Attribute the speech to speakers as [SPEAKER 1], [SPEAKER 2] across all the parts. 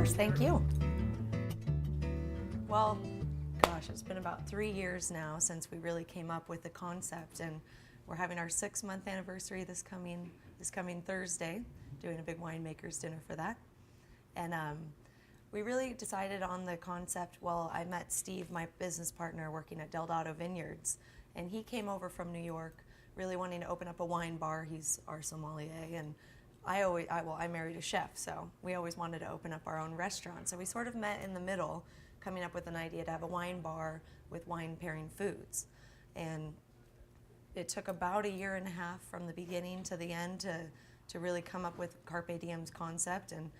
[SPEAKER 1] course, thank you. Well, gosh, it's been about 3 years now since we really came up with the concept, and we're having our 6-month anniversary this coming Thursday, doing a big winemakers dinner for that. And we really decided on the concept. Well, I met Steve, my business partner, working at Deldado Vineyards, and he came over from New York really wanting to open up a wine bar. He's our sommelier, and I married a chef, so we always wanted to open up our own restaurant. So we sort of met in the middle, coming up with an idea to have a wine bar with wine pairing foods. And it took about 1.5 years from the beginning to the end to really come up with Carpe Diem's concept, and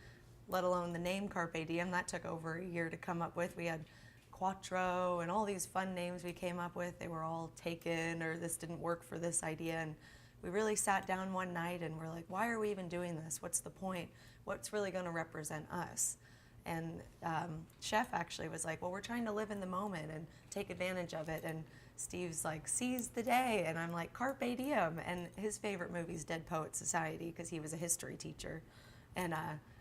[SPEAKER 1] let alone the name Carpe Diem. That took over 1 year to come up with. We had Quattro and all these fun names we came up with. They were all taken, or this didn't work for this idea. And we really sat down one night and we're like, why are we even doing this? What's the point? What's really going to represent us? And Chef actually was like, well, we're trying to live in the moment and take advantage of it. And Steve's like, seize the day. And I'm like, Carpe Diem. And his favorite movie is Dead Poets Society, because he was a history teacher. And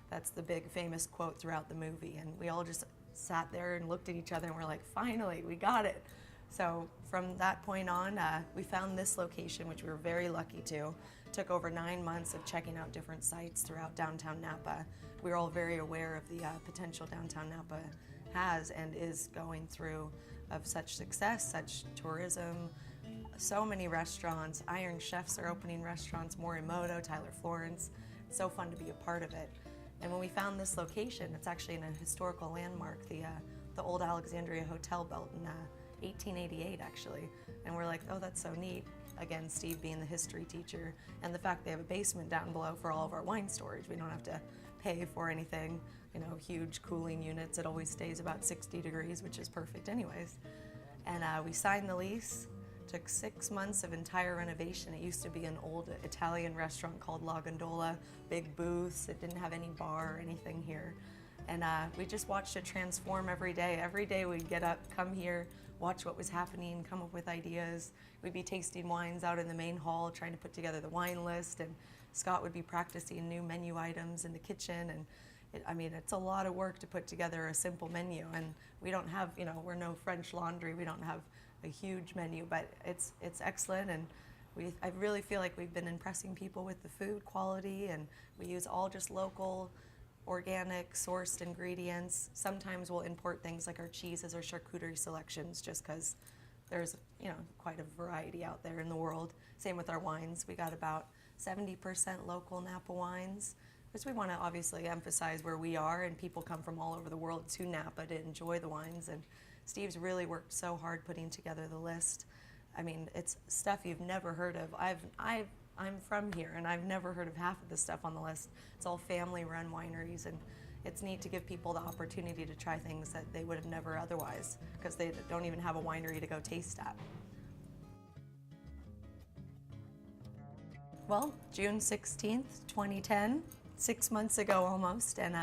[SPEAKER 1] that's the big famous quote throughout the movie. And we all just sat there and looked at each other and we're like, finally, we got it. So from that point on, we found this location, which we were very lucky to. It took over 9 months of checking out different sites throughout downtown Napa. We were all very aware of the potential downtown Napa has and is going through of such success, such tourism, so many restaurants. Iron Chefs are opening restaurants, Morimoto, Tyler Florence. It's so fun to be a part of it. And when we found this location, it's actually in a historical landmark, the old Alexandria Hotel, built in 1888 actually. And we're like, oh, that's so neat. Again, Steve being the history teacher, and the fact they have a basement down below for all of our wine storage. We don't have to pay for anything, huge cooling units. It always stays about 60 degrees, which is perfect anyways. And we signed the lease. Took 6 months of entire renovation. It used to be an old Italian restaurant called La Gondola, big booths. It didn't have any bar or anything here. And we just watched it transform every day. Every day we'd get up, come here, watch what was happening, come up with ideas. We'd be tasting wines out in the main hall, trying to put together the wine list, and Scott would be practicing new menu items in the kitchen. And it's a lot of work to put together a simple menu. And we don't have, we're no French Laundry. We don't have a huge menu, but it's excellent, and I really feel like we've been impressing people with the food quality, and we use all just local, organic, sourced ingredients. Sometimes we'll import things like our cheeses or charcuterie selections, just because there's quite a variety out there in the world. Same with our wines. We got about 70% local Napa wines, because we want to obviously emphasize where we are, and people come from all over the world to Napa to enjoy the wines. And Steve's really worked so hard putting together the list. It's stuff you've never heard of. I'm from here, and I've never heard of half of the stuff on the list. It's all family-run wineries, and it's neat to give people the opportunity to try things that they would have never otherwise, because they don't even have a winery to go taste at. Well, June 16th, 2010, 6 months ago almost, and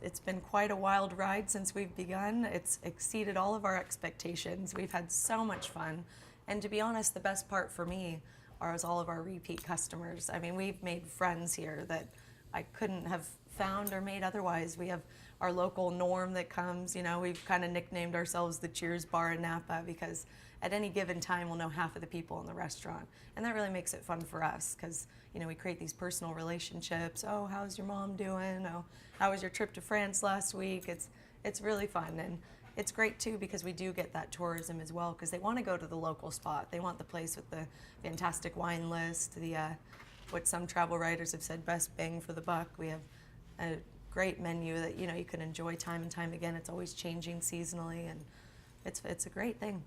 [SPEAKER 1] it's been quite a wild ride since we've begun. It's exceeded all of our expectations. We've had so much fun. And to be honest, the best part for me is all of our repeat customers. We've made friends here that I couldn't have found or made otherwise. We have our local Norm that comes. We've kind of nicknamed ourselves the Cheers Bar in Napa, because at any given time we'll know half of the people in the restaurant. And that really makes it fun for us, because we create these personal relationships. Oh, how's your mom doing? Oh, how was your trip to France last week? It's really fun, and it's great too, because we do get that tourism as well, because they want to go to the local spot. They want the place with the fantastic wine list, the what some travel writers have said, best bang for the buck. We have a great menu that you can enjoy time and time again. It's always changing seasonally, and it's a great thing.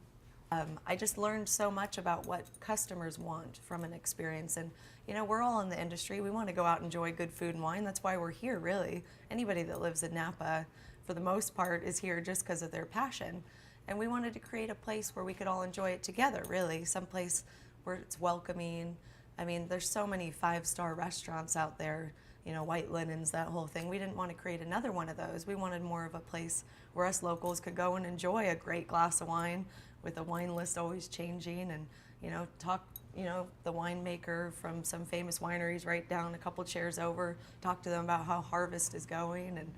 [SPEAKER 1] I just learned so much about what customers want from an experience, and we're all in the industry. We want to go out and enjoy good food and wine. That's why we're here, really. Anybody that lives in Napa, for the most part, is here just because of their passion. And we wanted to create a place where we could all enjoy it together, really. Some place where it's welcoming. There's so many 5-star restaurants out there, White Linens, that whole thing. We didn't want to create another one of those. We wanted more of a place where us locals could go and enjoy a great glass of wine, with a wine list always changing, and talk the winemaker from some famous wineries right down a couple chairs over, talk to them about how harvest is going, and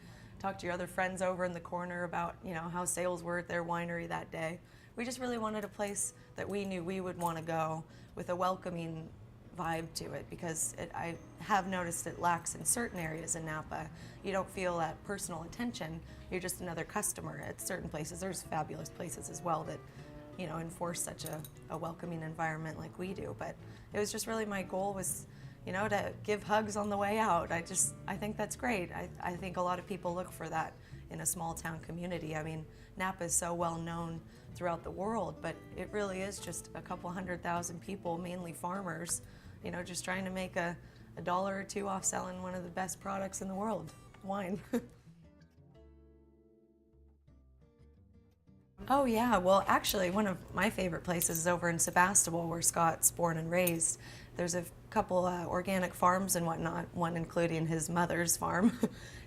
[SPEAKER 1] talk to your other friends over in the corner about, you know, how sales were at their winery that day. We just really wanted a place that we knew we would want to go with a welcoming vibe to it, because I have noticed it lacks in certain areas in Napa. You don't feel that personal attention. You're just another customer at certain places. There's fabulous places as well that, you know, enforce such a welcoming environment like we do. But it was just really my goal was, you know, to give hugs on the way out. I think that's great. I think a lot of people look for that in a small town community. I mean, Napa is so well known throughout the world, but it really is just a couple 100,000 people, mainly farmers, you know, just trying to make a dollar or two off selling one of the best products in the world, wine. Oh yeah, well actually one of my favorite places is over in Sebastopol, where Scott's born and raised. There's a couple organic farms and whatnot, one including his mother's farm.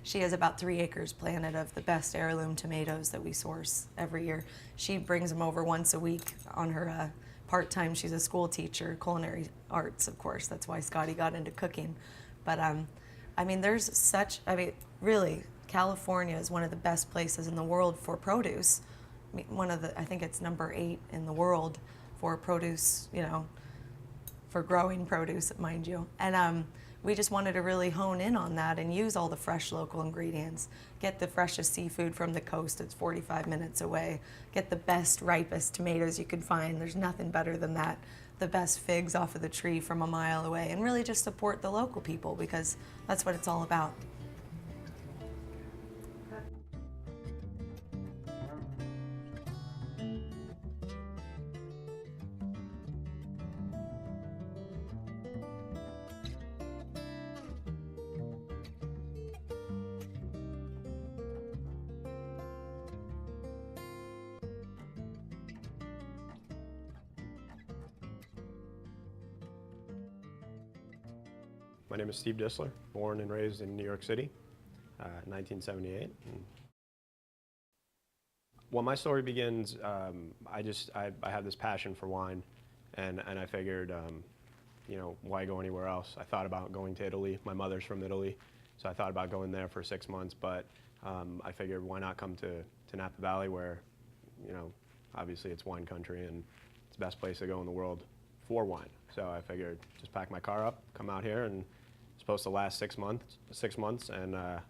[SPEAKER 1] She has about 3 acres planted of the best heirloom tomatoes that we source every year. She brings them over once a week on her part-time. She's a school teacher, culinary arts, of course. That's why Scotty got into cooking. But I mean, really, California is one of the best places in the world for produce. I mean, I think it's number 8 in the world for produce, you know, for growing produce, mind you. And we just wanted to really hone in on that and use all the fresh local ingredients. Get the freshest seafood from the coast, it's 45 minutes away. Get the best, ripest tomatoes you can find. There's nothing better than that. The best figs off of the tree from a mile away. And really just support the local people, because that's what it's all about.
[SPEAKER 2] My name is Steve Disler, born and raised in New York City, 1978. Well, my story begins, I have this passion for wine, and I figured, you know, why go anywhere else? I thought about going to Italy. My mother's from Italy, so I thought about going there for 6 months, but I figured why not come to Napa Valley, where, you know, obviously it's wine country and it's the best place to go in the world for wine. So I figured just pack my car up, come out here, and it's supposed to last 6 months, and I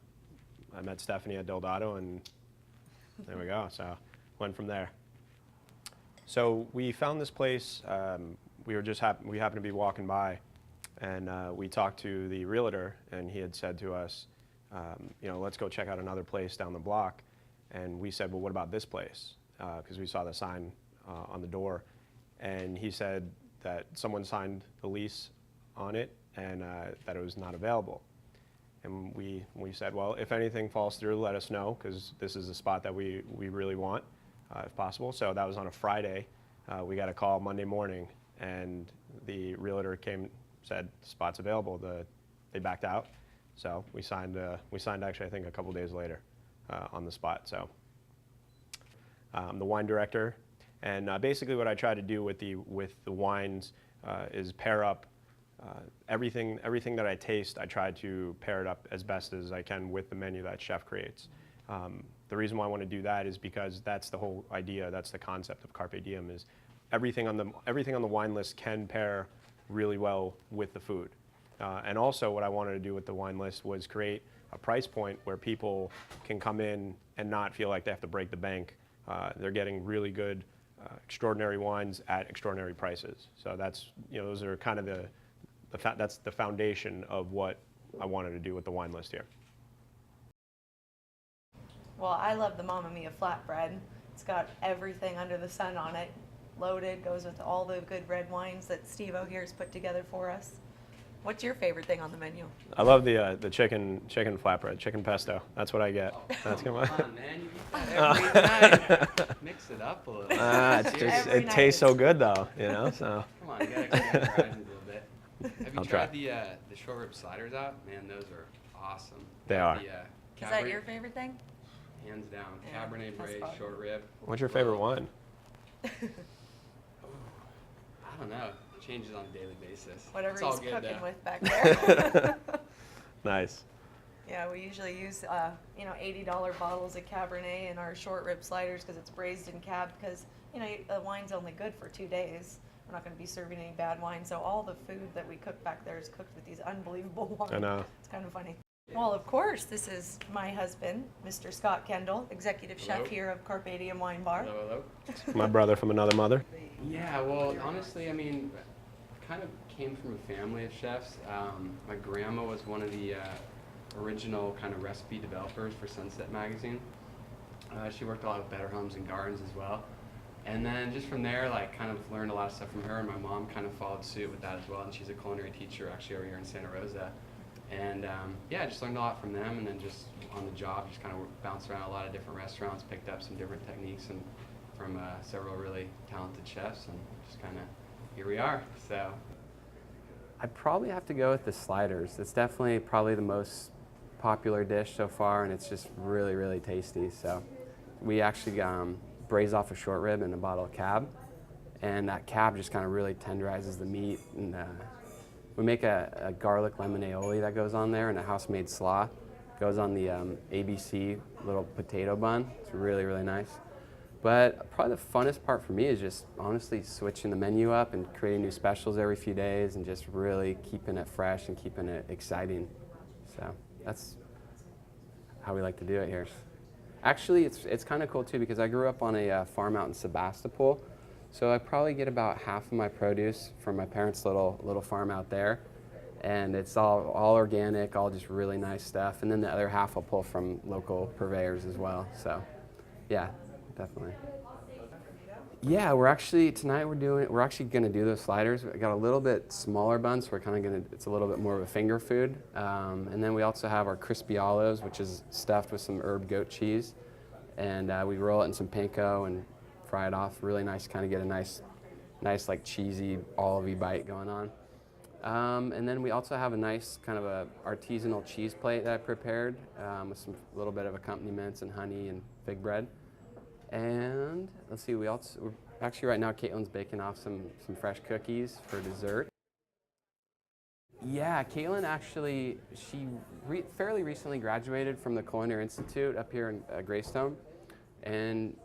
[SPEAKER 2] met Stephanie at Deodato, and there we go. So went from there. So we found this place. We happened to be walking by, and we talked to the realtor, and he had said to us, you know, let's go check out another place down the block. And we said, well, what about this place? Because we saw the sign on the door, and he said that someone signed the lease on it, and that it was not available. And we said, well, if anything falls through, let us know, because this is a spot that we really want, if possible. So that was on a Friday. We got a call Monday morning, and the realtor said the spot's available. They backed out. So we signed actually, I think, a couple days later on the spot. So I'm the wine director, and basically what I try to do with the wines is pair up everything that I taste. I try to pair it up as best as I can with the menu that chef creates. The reason why I want to do that is because that's the whole idea. That's the concept of Carpe Diem, is everything on the wine list can pair really well with the food. And also what I wanted to do with the wine list was create a price point where people can come in and not feel like they have to break the bank. They're getting really good, extraordinary wines at extraordinary prices. So that's, you know, those are kind of that's the foundation of what I wanted to do with the wine list here.
[SPEAKER 1] Well, I love the Mamma Mia flatbread. It's got everything under the sun on it. Loaded, goes with all the good red wines that Steve-O here has put together for us. What's your favorite thing on the menu?
[SPEAKER 2] I love the chicken flatbread, chicken pesto. That's what I get. That's
[SPEAKER 3] come on, man, you eat that every night. Mix it up a little.
[SPEAKER 2] It tastes so good though, you know. So.
[SPEAKER 3] Come on, you gotta expand your horizons a little bit. Have you tried the short rib sliders out? Man, those are awesome.
[SPEAKER 2] They are.
[SPEAKER 1] Is that your favorite thing?
[SPEAKER 3] Hands down,
[SPEAKER 1] yeah,
[SPEAKER 3] Cabernet Braised short rib.
[SPEAKER 2] What's your favorite wine?
[SPEAKER 3] I don't know. It changes on a daily basis.
[SPEAKER 1] Whatever
[SPEAKER 3] it's all
[SPEAKER 1] he's
[SPEAKER 3] good,
[SPEAKER 1] cooking
[SPEAKER 3] though.
[SPEAKER 1] with back there.
[SPEAKER 2] Nice.
[SPEAKER 1] Yeah, we usually use, you know, $80 bottles of Cabernet in our short rib sliders because it's braised in cab because, you know, the wine's only good for 2 days. We're not going to be serving any bad wine. So all the food that we cook back there is cooked with these unbelievable wines.
[SPEAKER 2] I know.
[SPEAKER 1] It's kind of funny. Well, of course, this is my husband, Mr. Scott Kendall, executive
[SPEAKER 3] Hello.
[SPEAKER 1] chef here of CARPE DIEM Wine Bar.
[SPEAKER 3] Hello, hello.
[SPEAKER 2] My brother from another mother.
[SPEAKER 3] Yeah, well, honestly, I mean, kind of came from a family of chefs. My grandma was one of the original kind of recipe developers for Sunset Magazine. She worked a lot with Better Homes and Gardens as well. And then just from there, like, kind of learned a lot of stuff from her, and my mom kind of followed suit with that as well, and she's a culinary teacher actually over here in Santa Rosa. And yeah, I just learned a lot from them, and then just on the job, just kind of bounced around a lot of different restaurants, picked up some different techniques and from several really talented chefs, and just kind of here we are. So I'd probably have to go with the sliders. It's definitely probably the most popular dish so far, and it's just really, really tasty. So we actually braise off a short rib in a bottle of cab, and that cab just kind of really tenderizes the meat. And we make a garlic lemon aioli that goes on there, and a house-made slaw goes on the ABC little potato bun. It's really, really nice. But probably the funnest part for me is just honestly switching the menu up and creating new specials every few days and just really keeping it fresh and keeping it exciting. So that's how we like to do it here. Actually, it's kind of cool too because I grew up on a farm out in Sebastopol. So I probably get about half of my produce from my parents' little farm out there. And it's all organic, all just really nice stuff. And then the other half I'll pull from local purveyors as well. So yeah, definitely. Yeah, we're actually gonna do those sliders. We got a little bit smaller bun, so it's a little bit more of a finger food. And then we also have our crispy olives, which is stuffed with some herb goat cheese. And we roll it in some panko and fry it off. Really nice, kind of get a nice like cheesy olivey bite going on. And then we also have a nice kind of a artisanal cheese plate that I prepared with some little bit of accompaniments and honey and fig bread. And let's see, we're actually right now Caitlin's baking off some fresh cookies for dessert. Yeah, Caitlin actually, she fairly recently graduated from the Culinary Institute up here in Greystone. And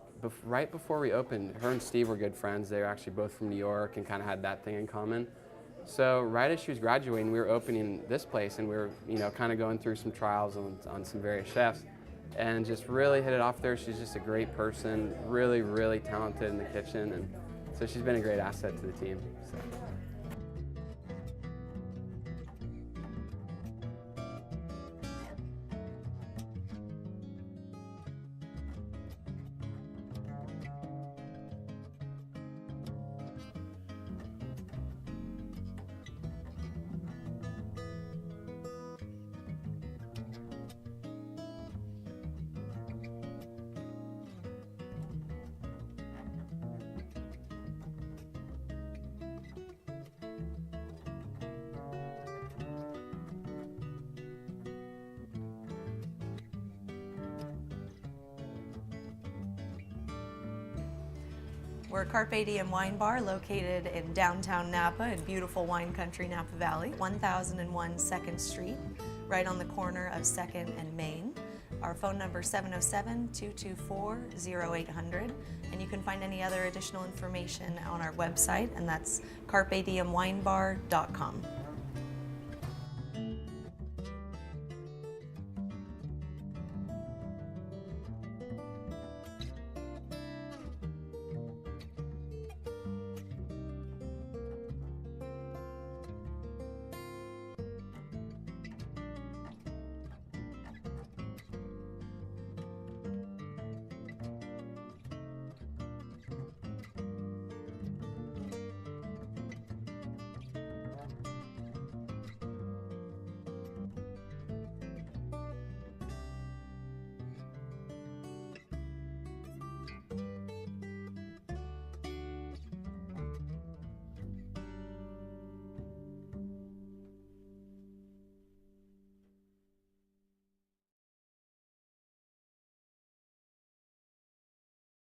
[SPEAKER 3] right before we opened, her and Steve were good friends. They were actually both from New York and kind of had that thing in common. So right as she was graduating, we were opening this place, and we were, you know, kind of going through some trials on some various chefs, and just really hit it off there. She's just a great person, really, really talented in the kitchen, and so she's been a great asset to the team. So.
[SPEAKER 1] We're Carpe Diem Wine Bar located in downtown Napa in beautiful wine country Napa Valley, 1001 2nd Street, right on the corner of 2nd and Main. Our phone number is 707-224-0800, and you can find any other additional information on our website, and that's carpediemwinebar.com.